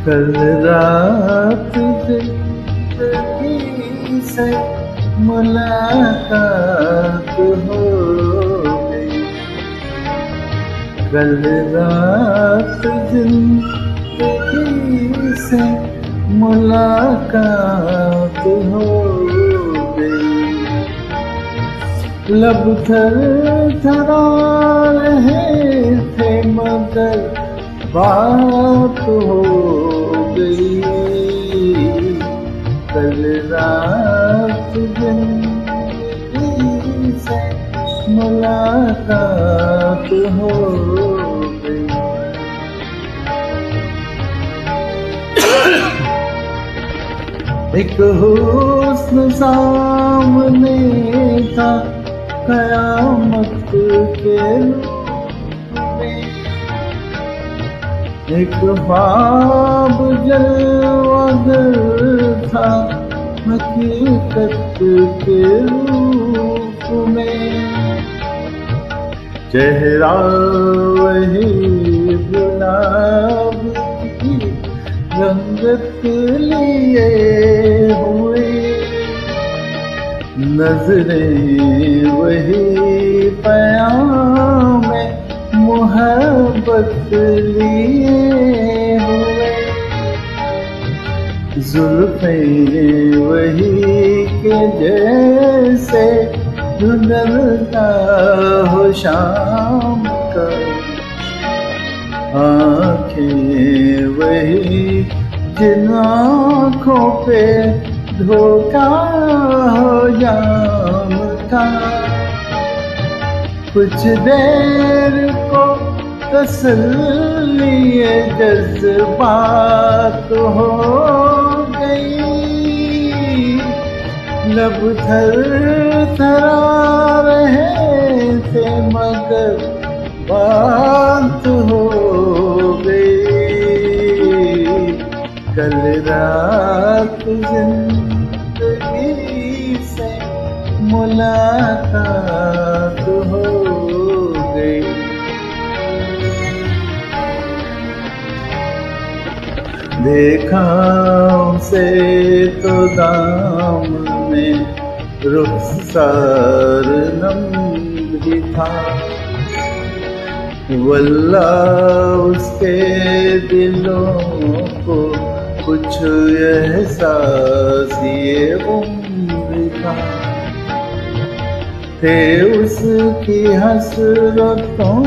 कल रात जिंदगी से मुलाकात हो गई। कल रात जिंदगी से मुलाकात हो गई। लब थरथरा रहे थे मगर बात हो गई। कल रात जिंदगी से मुलाकात हो गई। एक हुस्न सामने था कयामत के रूप में। एक ख्वाब जलवागर था हकीकत के रूप में। चेहरा वही गुलाब की रंगत लिए हुए। नजरें वही पैगाम मोहब्बत लिए हुए। जुल्फ़ें वही के जैसे धुंधलता हो शाम का। आँखें वही जिन आँखों पे धोखा हो जाम था। कुछ देर को तसल्ली जज्बात हो गई। लब थरथरा रहे थे मगर बात हो गई। कल रात जिंदगी से मुलाकात हो गई। देखा उसे तो दामने रुखसार नम भी था। वल्लाह उसके दिलों को कुछ एहसास ये उम्र था। थे उसकी हसरतों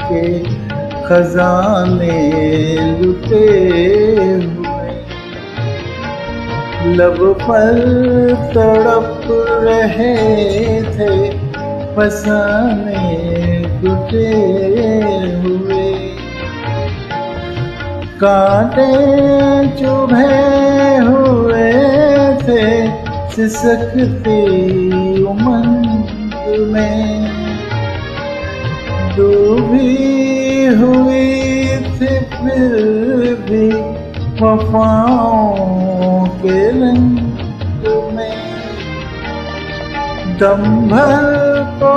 के खजाने लुटे हुए। लब पर तड़प रहे थे फसाने टूटे हुए। कांटे चुभे हुए थे सिसकती उमंग में। डूबी हुई थी फिर भी वफाओं के रंग में। दम भर को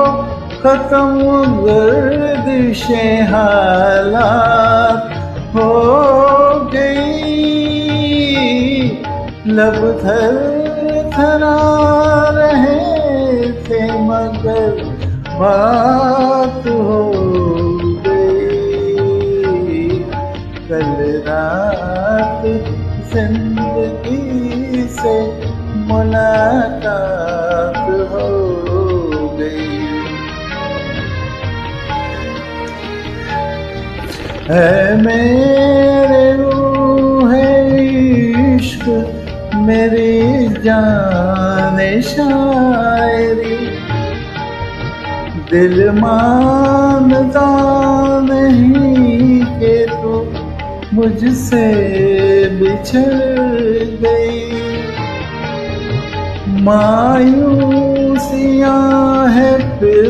खत्म गर्दिशे हालात हो गई। लब थरथरा रहे थे मगर बात हो गई। कल रात जिंदगी से मुलाकात हो गई। है मेरे रूह इश्क मेरी जान शायरी। दिल मानता नहीं कि तू मुझसे बिछड़ गई। मायूसियाँ है फिर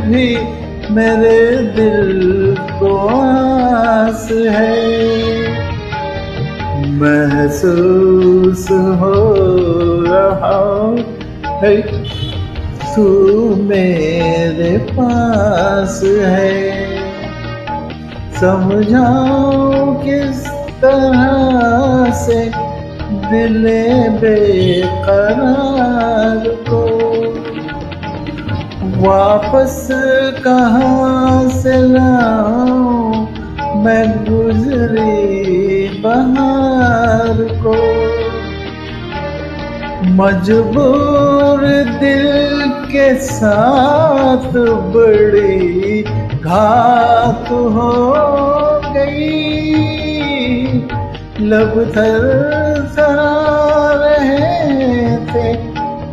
भी मेरे दिल को आस है। महसूस हो रहा है तू मेरे पास है। समझाओ किस तरह से दिले बेकरार को वापस कहाँ से लाऊं मैं गुजरी बहार को। मजबूर दिल के साथ बड़ी घात हो गई, लब थरथरा रहे थे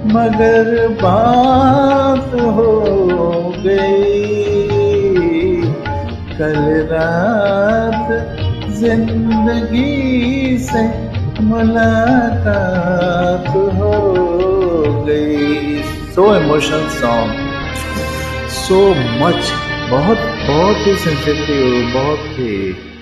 मगर बात हो गई। कल रात जिंदगी से मुलाकात हो गई। So emotional song, so much, बहुत बहुत ही सेंसिटिव, बहुत ही